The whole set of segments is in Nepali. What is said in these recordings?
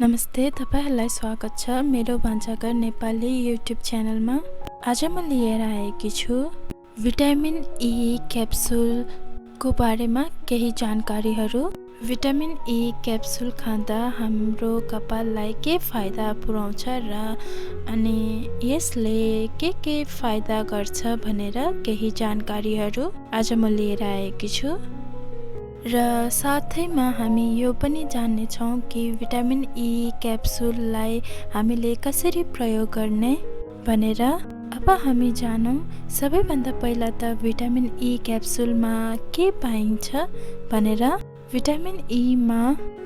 नमस्ते, तपाईहरुलाई स्वागत छ मेरो भान्साघर नेपाली युट्युब च्यानलमा। आज म लिएर आएकी छु भिटामिन ई क्याप्सुलको बारेमा केही जानकारीहरू। भिटामिन ई क्याप्सुल खाँदा हाम्रो कपाललाई के फाइदा पुर्याउँछ र अनि यसले के फाइदा गर्छ भनेर केही जानकारीहरू आज म लिएर आएकी छु। र साथैमा हामी यो पनि जान्ने छौं कि भिटामिन ई क्याप्सुललाई हामीले कसरी प्रयोग गर्ने भनेर। अब हामी जानौं। सबैभन्दा पहिला त भिटामिन ई क्याप्सुलमा के पाइन्छ भनेर। भिटामिन ई मा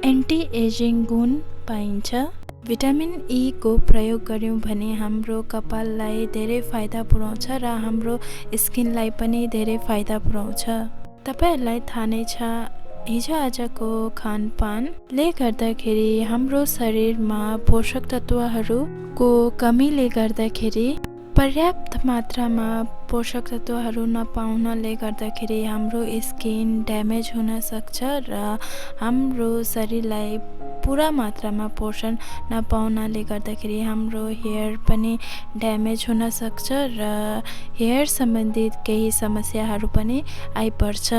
एन्टी एजिङ गुण पाइन्छ। भिटामिन ई को प्रयोग गर्यौं भने हाम्रो कपाललाई धेरै फाइदा पुर्याउँछ र हाम्रो स्किनलाई पनि धेरै फाइदा पुर्याउँछ। तपाईहरुलाई थाहा नै छ हिजो आजको खानपानले गर्दाखेरि हाम्रो शरीरमा पोषक तत्वहरूको कमीले गर्दाखेरि पर्याप्त मात्रामा पोषक तत्वहरू नपाउनाले गर्दाखेरि हाम्रो स्किन ड्यामेज हुन सक्छ र हाम्रो शरीरलाई पूरा मात्रामा पोषण नपाउनाले गर्दाखेरि हाम्रो हेयर पनि ड्यामेज हुन सक्छ र हेयर सम्बन्धित केही समस्याहरू पनि आइपर्छ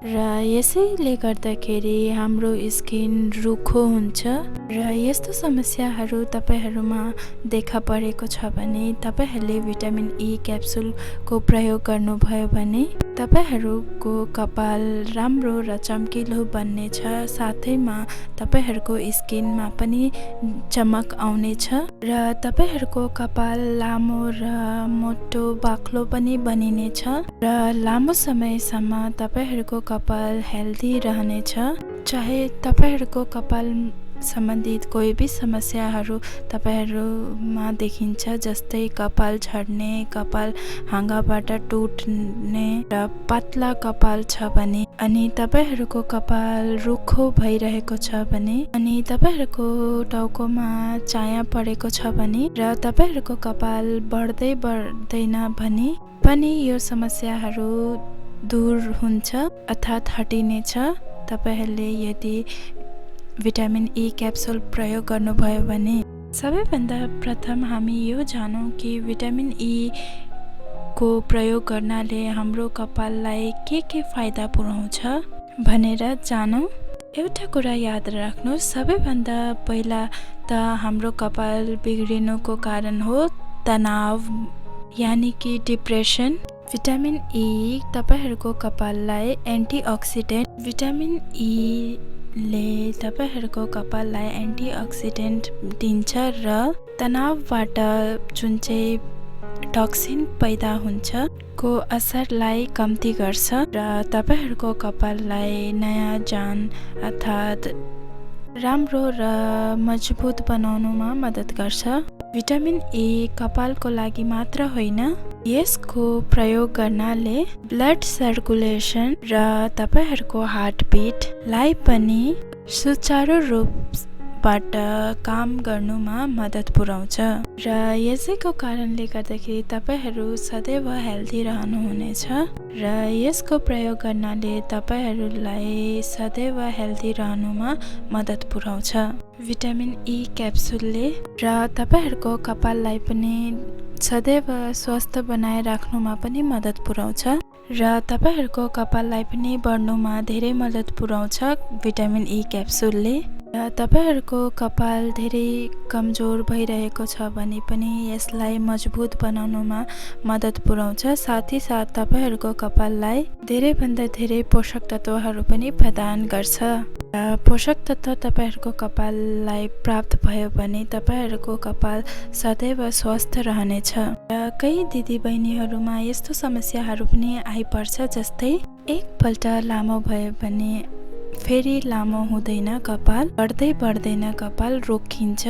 र यसैले गर्दाखेरि हाम्रो स्किन रुखो हुन्छ। र यस्तो समस्याहरू तपाईहरुमा देखा परेको छ भने तपाईहरुले भिटामिन ई क्याप्सुलको प्रयोग गर्नुभयो भने तपाईहरुको कपाल राम्रो र चम्किलो बन्नेछ। साथैमा तपाईहरुको स्किनमा पनि चमक आउनेछ र तपाईहरुको कपाल लामो र मोटो बाक्लो पनि बनिनेछ र लामो समयसम्म तपाईहरुको कपाल हेल्दी रहनेछ। चाहे तपाईहरुको कपाल सम्बन्धित कोही भी समस्याहरू तपाईहरुमा देखिन्छ, जस्तै कपाल झर्ने, कपाल हाँगाबाट टुट्ने र पतला कपाल छ भने, अनि तपाईहरुको कपाल रुखो भइरहेको छ भने, अनि तपाईहरुको टाउकोमा चाया परेको छ भने र तपाईहरुको कपाल बढ्दैन भने पनि यो समस्याहरू दूर हुन्छ अर्थात् हटिनेछ तपाईहरुले यदि भिटामिन ई क्याप्सुल प्रयोग गर्नुभयो भने। सबैभन्दा प्रथम हामी यो जानौं कि भिटामिन ई को प्रयोग गर्नाले हाम्रो कपाललाई के फाइदा पुर्याउँछ भनेर जानौं। एउटा कुरा याद राख्नु, सबैभन्दा पहिला त हाम्रो कपाल बिग्रिनुको कारण हो तनाव यानी कि डिप्रेसन। भिटामिन ई तपाईहरुको कपाललाई एन्टिअक्सिडेन्ट, भिटामिन ई ले तपाईहरुको कपाललाई एन्टिअक्सिडेन्ट दिन्छ र तनावबाट जुन चाहिँ टक्सिन पैदा हुन्छ को असरलाई कम्ती गर्छ र तपाईहरुको कपाललाई नयाँ जान अर्थात् राम्रो र मजबुत बनाउनुमा मद्दत गर्छ। भिटामिन ई कपालको लागि मात्र होइन, यसको प्रयोग गर्नाले ब्लड सर्कुलेसन र तपाईहरुको हार्टबिटलाई पनि सुचारू रूपबाट काम गर्नुमा मद्दत पुर्याउँछ र यसैको कारणले गर्दाखेरि तपाईहरु सदैव हेल्दी रहनुहुनेछ र यसको प्रयोग गर्नाले तपाईहरुलाई सदैव हेल्दी रहनुमा मद्दत पुर्याउँछ भिटामिन ई क्याप्सुलले। र तपाईहरुको कपाललाई पनि सदैव स्वस्थ बनाए राख्नुमा पनि मद्दत पुर्याउँछ र तपाईहरुको कपाललाई पनि बढ्नुमा धेरै मद्दत पुर्याउँछ भिटामिन ई क्याप्सुलले। र तपाईहरुको कपाल धेरै कमजोर भइरहेको छ भने पनि यसलाई मजबुत बनाउनुमा मद्दत पुर्याउँछ। साथै साथ तपाईहरुको कपाललाई धेरै भन्दा धेरै पोषक तत्वहरू पनि प्रदान गर्छ। पोषक तत्व तपाईहरुको कपाललाई प्राप्त भयो भने तपाईहरुको कपाल सदैव स्वस्थ रहनेछ। र कई दिदी बहिनीहरुमा यस्तो समस्याहरू पनि आइपर्छ, जस्तै एकपल्ट लामो भयो भने फेरि लामो हुँदैन कपाल, बढ्दैन कपाल, रोकिन्छ।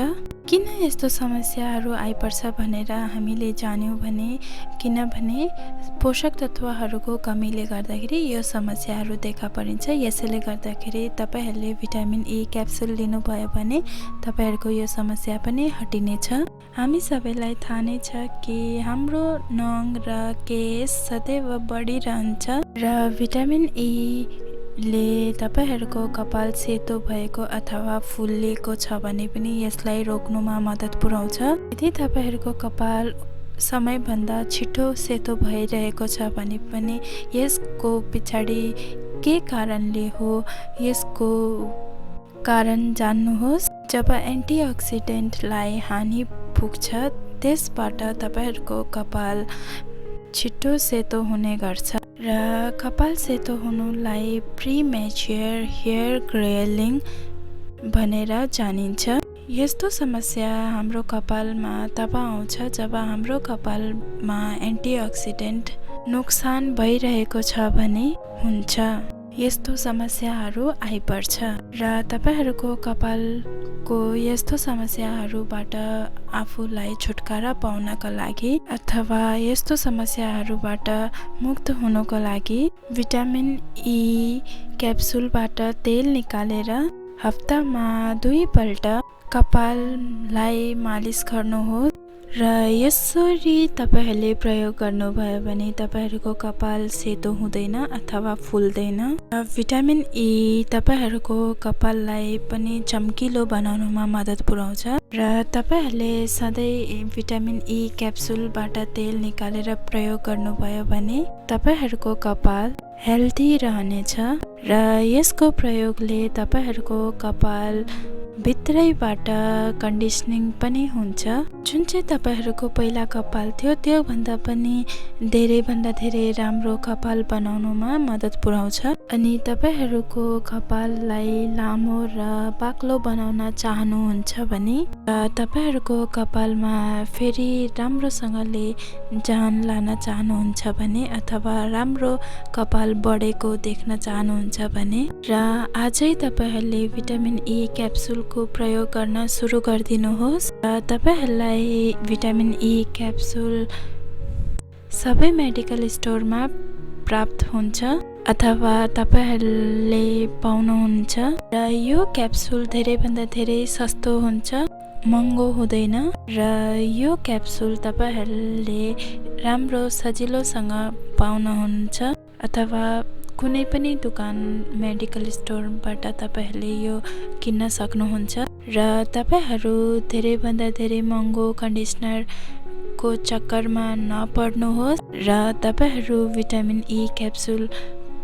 किन यस्तो समस्याहरू आइपर्छ भनेर हामीले जान्यौं भने किनभने पोषक तत्वहरूको कमीले गर्दाखेरि यो समस्याहरू देखा परिन्छ। यसैले गर्दाखेरि तपाईहरुले भिटामिन ई क्याप्सुल लिनुभयो भने तपाईहरुको यो समस्या पनि हटिनेछ। हामी सबैलाई थाहा नै छ कि हाम्रो नङ र केश सदैव बढिरहन्छ र भिटामिन ई ले तपाईहरुको कपाल सेतो भएको अथवा फुल्लिएको छ भने पनि यसलाई रोक्नुमा मद्दत पुर्याउँछ। यदि तपाईहरुको कपाल समयभन्दा छिटो सेतो भइरहेको छ भने पनि यसको पछाडि के कारणले हो यसको कारण जान्नुहोस्। जब एन्टिअक्सिडेन्टलाई हानि पुग्छ त्यसबाट तपाईहरुको कपाल छिटो सेतो हुने गर्छ र कपाल सेतो हुनुलाई प्रीमेच्योर हेयर ग्रेलिङ भनेर जानिन्छ। यस्तो समस्या हाम्रो कपालमा तब आउँछ जब हाम्रो कपालमा एन्टिअक्सिडेन्ट नुकसान भइरहेको छ भने हुन्छ। यस्तो समस्याहरू आइपर्छ र तपाईहरुको कपालको यस्तो समस्याहरूबाट आफूलाई छुटकारा पाउनका लागि अथवा यस्तो समस्याहरूबाट मुक्त हुनको लागि भिटामिन ई क्याप्सुलबाट तेल निकालेर हप्तामा 2 पल्ट कपाललाई मालिस गर्नुहोस् र यसरी तपाईहरुले प्रयोग गर्नुभयो भने तपाईहरुको कपाल सेतो हुँदैन अथवा फुल्दैन। भिटामिन ई तपाईहरुको कपाललाई पनि चम्किलो बनाउनमा मद्दत पुर्याउँछ र तपाईहरुले सधैँ भिटामिन ई क्याप्सुलबाट तेल निकालेर प्रयोग गर्नुभयो भने तपाईहरुको कपाल हेल्दी रहनेछ र यसको प्रयोगले तपाईहरुको कपाल भित्रैबाट कन्डिसनिङ पनि हुन्छ। जुन चाहिँ तपाईहरुको पहिला कपाल थियो त्यो भन्दा पनि धेरै राम्रो कपाल बनाउनुमा मद्दत पुर्याउँछ अनि तपाईहरुको कपाललाई लामो र बाक्लो बनाउन चाहनुहुन्छ भने तपाईहरुको कपालमा फेरि राम्रोसँगले जान लान चाहनुहुन्छ भने अथवा राम्रो कपाल बढेको देख्न चाहनुहुन्छ भने र आजै तपाईहरुले भिटामिन ई क्याप्सुलको प्रयोग गर्न सुरु गरिदिनुहोस् र तपाईहरुलाई भिटामिन ई क्याप्सुल सबै मेडिकल स्टोरमा प्राप्त हुन्छ अथवा तपाईहरुले पाउनुहुन्छ र यो क्याप्सुल धेरैभन्दा धेरै सस्तो हुन्छ, महँगो हुँदैन र यो क्याप्सुल तपाईहरुले राम्रो सजिलोसँग पाउनुहुन्छ अथवा कुनै पनि दुकान मेडिकल स्टोरबाट तपाईहरुले यो किन्न सक्नुहुन्छ र तपाईहरु धेरैभन्दा धेरै महँगो कन्डिसनर को चक्करमा नपर्नुहोस् र तपाईहरु भिटामिन ई क्याप्सुल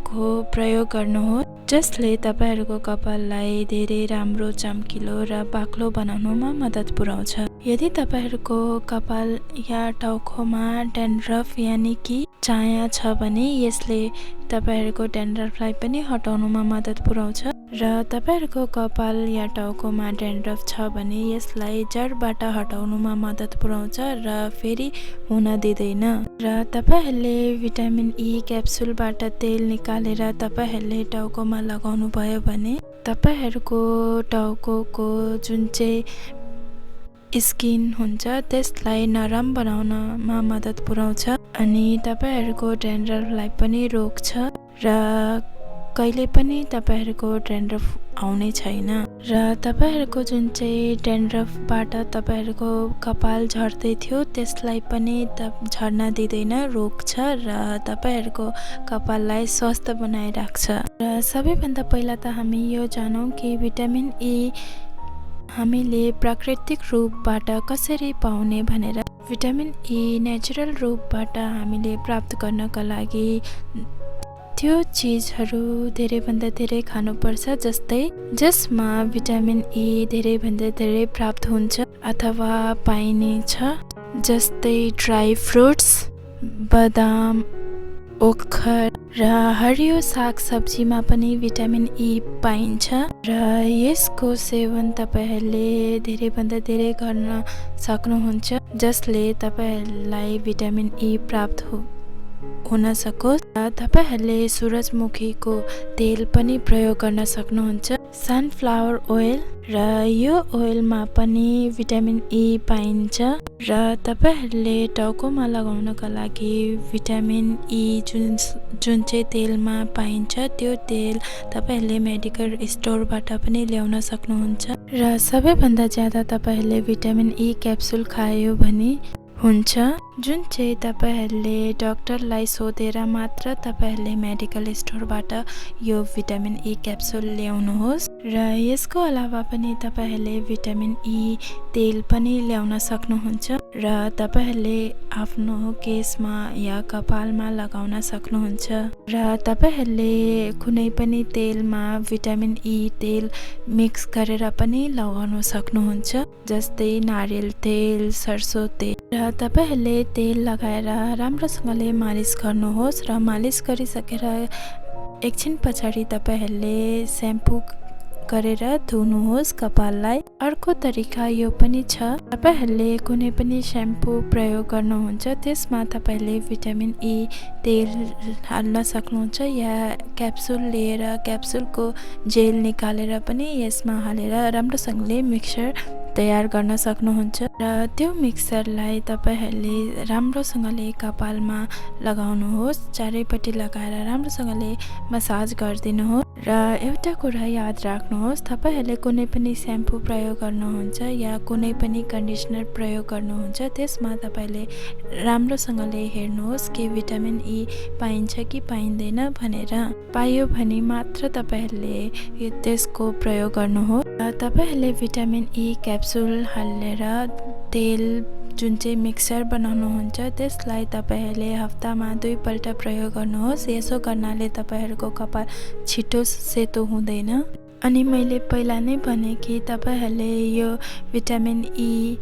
को प्रयोग गर्नुहोस् जसले तपाईहरुको कपाललाई धेरै राम्रो चम्किलो र बाक्लो बनाउनमा मद्दत पुर्याउँछ। यदि तपाईहरुको कपाल या टाउकोमा डेन्ड्रफ यानि कि चाया छ भने यसले तपाईहरुको डेन्ड्रफलाई पनि हटाउनुमा मद्दत पुर्याउँछ र तपाईहरुको कपाल या टाउकोमा डेन्ड्रफ छ भने यसलाई जडबाट हटाउनुमा मद्दत पुर्याउँछ र फेरि हुन दिँदैन र तपाईहरुले भिटामिन ई क्याप्सुलबाट तेल निकालेर तपाईहरुले टाउकोमा लगाउनु भयो भने तपाईहरुको टाउकोको जुन चाहिँ स्किन हुन्छ त्यसलाई नरम बनाउनमा मद्दत पुर्याउँछ अनि तपाईहरुको डेन्ड्रफलाई पनि रोक्छ र कहिले पनि तपाईहरुको डेन्ड्रफ आउने छैन र तपाईहरुको जुन चाहिँ डेन्ड्रफबाट तपाईहरुको कपाल झर्दै थियो त्यसलाई पनि झर्न दिँदैन, रोक्छ र तपाईहरुको कपाललाई स्वस्थ बनाइराख्छ। र सबैभन्दा पहिला त हामी यो जानौं कि भिटामिन ई हामीले प्राकृतिक रूपबाट कसरी पाउने भनेर। भिटामिन ई नेचुरल रूपबाट हामीले प्राप्त गर्नका लागि त्यो चीजहरू धेरैभन्दा धेरै खानुपर्छ जसमा भिटामिन ई धेरैभन्दा धेरै प्राप्त हुन्छ अथवा पाइनेछ, जस्तै ड्राई फ्रुट्स, बदाम, ओखर र हरियो साग सब्जीमा पनि भिटामिन ई पाइन्छ र यसको सेवन तपाईहरुले धेरैभन्दा धेरै गर्न सक्नुहुन्छ जसले तपाईहरुलाई भिटामिन ई प्राप्त हुन सकोस्। तपाईहरुले सूरजमुखीको तेल पनि प्रयोग गर्न सक्नुहुन्छ, सनफ्लावर ओइल र यो ओइलमा पनि भिटामिन ई पाइन्छ र तपाईहरुले टाउकोमा लगाउनका लागि भिटामिन ई जुन चाहिँ तेलमा पाइन्छ त्यो तेल तपाईहरुले मेडिकल स्टोरबाट पनि ल्याउन सक्नुहुन्छ र सबैभन्दा ज्यादा तपाईहरुले भिटामिन ई क्याप्सुल खायो भने हुन्छ। जुन चाहिँ तपाईहरुले डाक्टरलाई सोधेर मात्र तपाईहरुले मेडिकल स्टोरबाट यो भिटामिन ई क्याप्सुल ल्याउनुहोस् र यसको अलावा पनि तपाईहरुले भिटामिन ई तेल पनि ल्याउन सक्नुहुन्छ र तपाईहरुले आफ्नो केशमा या कपालमा लगाउन सक्नुहुन्छ र तपाईहरुले कुनै पनि तेलमा भिटामिन ई तेल मिक्स गरेर पनि लगाउन सक्नुहुन्छ जस्तै नारियल तेल सरसो तेल र तपाईहरुले तेल लगाएर राम्रोसँगले मालिश गर्नुहोस् र मालिश गरिसकेर एकछिन पछाडि तपाईहरुले स्याम्पू गरेर धुनुहोस् कपाललाई। अर्को तरिका यो पनि छ, तपाईहरुले कुनै पनि स्याम्पू प्रयोग गर्नुहुन्छ त्यसमा तपाईहरुले भिटामिन ई तेल हाल्न सक्नुहुन्छ या क्याप्सुल लिएर क्याप्सुलको जेल निकालेर पनि यसमा हालेर राम्रोसँगले मिक्सर तयार गर्न सक्नुहुन्छ र त्यो मिक्सरलाई तपाईहरुले राम्रोसँगले कपालमा लगाउनुहोस्। चारैपट्टि लगाएर राम्रोसँगले मसाज गरिदिनुहोस् र एउटा कुरा याद राख्नुहोस्, तपाईहरुले कुनै पनि स्याम्पू प्रयोग गर्नुहुन्छ या कुनै पनि कन्डिसनर प्रयोग गर्नुहुन्छ त्यसमा तपाईले राम्रोसँगले हेर्नुहोस् कि भिटामिन ई पाइन्छ कि पाइँदैन भनेर। पाइयो भने मात्र तपाईहरुले त्यसको प्रयोग गर्नुहोस्। तपाईहरुले भिटामिन ई क्याप्सुल हालेर तेल जुन चाहिँ मिक्सर बनाउनुहुन्छ त्यसलाई तपाईहरुले हप्तामा 2 पल्ट प्रयोग गर्नुहोस्। यसो गर्नाले तपाईहरुको कपाल छिटो सेतो हुँदैन। अनि मैले पहिला नै भने कि तपाईहरुले यो भिटामिन ई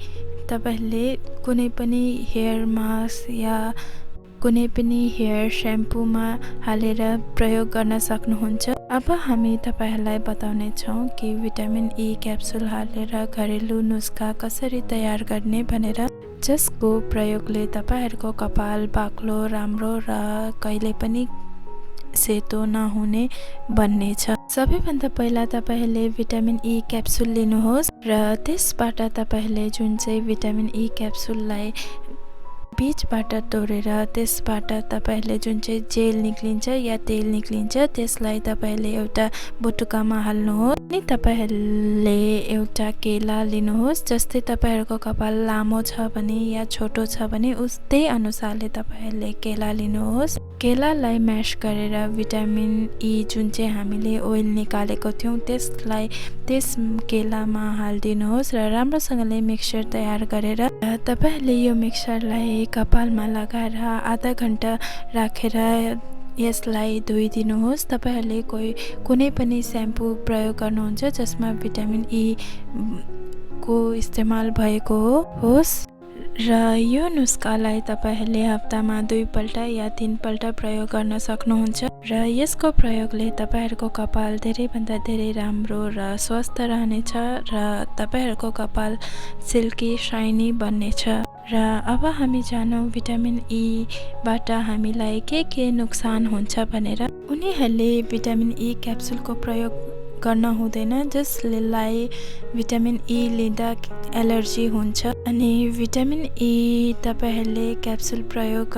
तपाईहरुले कुनै पनि हेयर मास्क या कुनै पनि हेयर स्याम्पूमा हालेर प्रयोग गर्न सक्नुहुन्छ। अब हामी तपाईहरुलाई बताउने छौं कि भिटामिन ई क्याप्सुल हालेर घरेलु नुस्खा कसरी तयार गर्ने भनेर, जसको प्रयोगले तपाईहरुको कपाल बाक्लो, राम्रो र कहिले पनि सेतो नहुने बन्नेछ। सबैभन्दा पहिला तपाईहरुले भिटामिन ई क्याप्सुल लिनुहोस् र त्यसबाट तपाईहरुले जुन चाहिँ भिटामिन ई क्याप्सुललाई बीचबाट तोडेर त्यसबाट तपाईहरुले जुन चाहिँ जेल निक्लिन्छ या तेल निक्लिन्छ त्यसलाई तपाईहरुले एउटा बटुकामा हाल्नुहोस्। अनि तपाईहरुले एउटा केला लिनुहोस्। जस्तै तपाईहरुको कपाल लामो छ भने या छोटो छ भने उस्तै अनुसारले तपाईहरुले केला लिनुहोस्। केलालाई म्याश गरेर भिटामिन ई जुन चाहिँ हामीले ओइल निकालेको थियौं त्यसलाई त्यस केलामा हाल्दिनुहोस् र राम्रोसँगले मिक्सर तयार गरेर तपाईहरुले यो मिक्सरलाई कपालमा लगाएर आधा घण्टा राखेर यसलाई धोइदिनुहोस्। तपाईहरुले कुनै पनि स्याम्पू प्रयोग गर्नुहुन्छ जसमा भिटामिन ई को इस्तेमाल भएको होस् र यो नुस्खालाई तपाईहरुले हप्तामा 2 पल्ट या 3 पल्ट प्रयोग गर्न सक्नुहुन्छ र यसको प्रयोगले तपाईहरुको कपाल धेरै भन्दा धेरै राम्रो र स्वस्थ रहनेछ र तपाईहरुको कपाल सिल्की शाइनी बन्नेछ। र अब हामी जानौं भिटामिन ई बाट हामीलाई के नुकसान हुन्छ भनेर। उनीहरुले भिटामिन ई क्याप्सुलको प्रयोग गर्न हुँदैन जसलाई भिटामिन ई लिँदा एलर्जी हुन्छ। अनि भिटामिन ई तपाईहरुले क्याप्सुल प्रयोग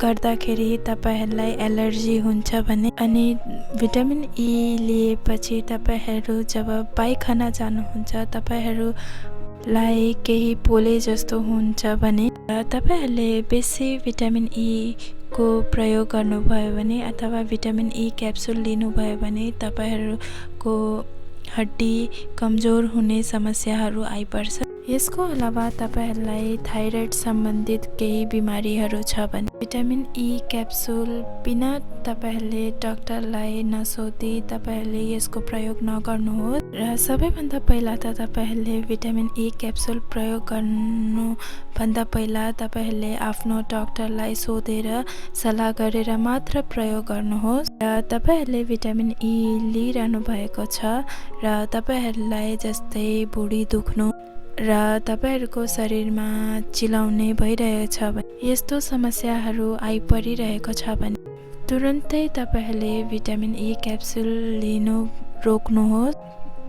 गर्दाखेरि तपाईहरुलाई एलर्जी हुन्छ भने अनि भिटामिन ई लिएपछि तपाईहरु जब पाइखाना जानुहुन्छ तपाईहरुलाई केही पोले जस्तो हुन्छ भने तपाईहरुले बेसी भिटामिन ई को प्रयोग गर्नुभयो भने अथवा भिटामिन ई क्याप्सुल लिनुभयो भने तपाईहरुको हड्डी कमजोर हुने समस्याहरू आइपर्छ। यसको अलावा तपाईहरुलाई थाइरोइड सम्बन्धित केही बिमारीहरू छ भने भिटामिन ई क्याप्सुल बिना तपाईहरुले डाक्टरलाई नसोधी तपाईहरुले यसको प्रयोग नगर्नुहोस् र सबैभन्दा पहिला त तपाईहरुले भिटामिन ई क्याप्सुल प्रयोग गर्नु भन्दा पहिला तपाईहरुले आफ्नो डाक्टरलाई सोधेर सल्लाह गरेर मात्र प्रयोग गर्नुहोस् र तपाईहरुले भिटामिन ई लिइरहनु भएको छ र तपाईहरुलाई जस्तै भुँडी दुख्नु र तपाईहरुको शरीरमा चिलाउने भइरहेछ भने यस्तो समस्याहरू आइपरिरहेको छ भने तुरुन्तै तपाईहरुले भिटामिन ई क्याप्सुल लिनु रोक्नुहोस्।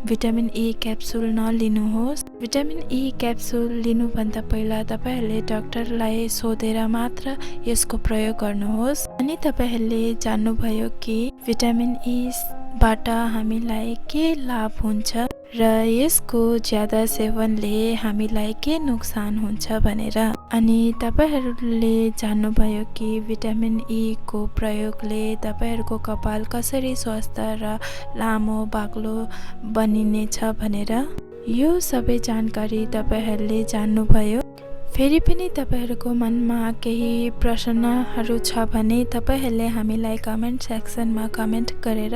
भिटामिन ई क्याप्सुल नलिनुहोस्। भिटामिन ई क्याप्सुल लिनुभन्दा पहिला तपाईहरुले डाक्टरलाई सोधेर मात्र यसको प्रयोग गर्नुहोस्। अनि तपाईहरुले जान्नुभयो कि भिटामिन ई बाट हामीलाई के लाभ हुन्छ र यसको ज्यादा सेवनले हामीलाई के नुकसान हुन्छ भनेर। अनि तपाईहरूले जान्नुभयो कि भिटामिन ई को प्रयोगले तपाईहरूको कपाल कसरी स्वस्थ र लामो बाक्लो बनिनेछ भनेर। यो सबै जानकारी तपाईहरूले जान्नुभयो। फेरि पनि तपाईहरूको मनमा केही प्रश्नहरू छ भने तपाईहरूले हामीलाई कमेन्ट सेक्सनमा कमेन्ट गरेर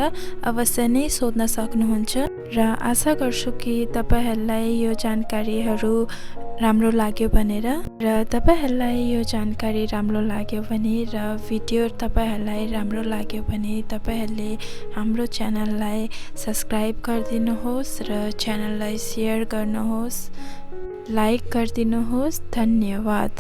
अवश्य नै सोध्न सक्नुहुन्छ। र आशा गर्छु कि तपाईहरूलाई यो जानकारीहरू राम्रो लाग्यो भनेर। र तपाईहरूलाई यो जानकारी राम्रो लाग्यो भने र भिडियो तपाईहरूलाई राम्रो लाग्यो भने तपाईहरूले हाम्रो च्यानललाई सब्स्क्राइब गरिदिनुहोस् र च्यानललाई सेयर गर्नुहोस्, लाइक गरिदिनुहोस्। धन्यवाद।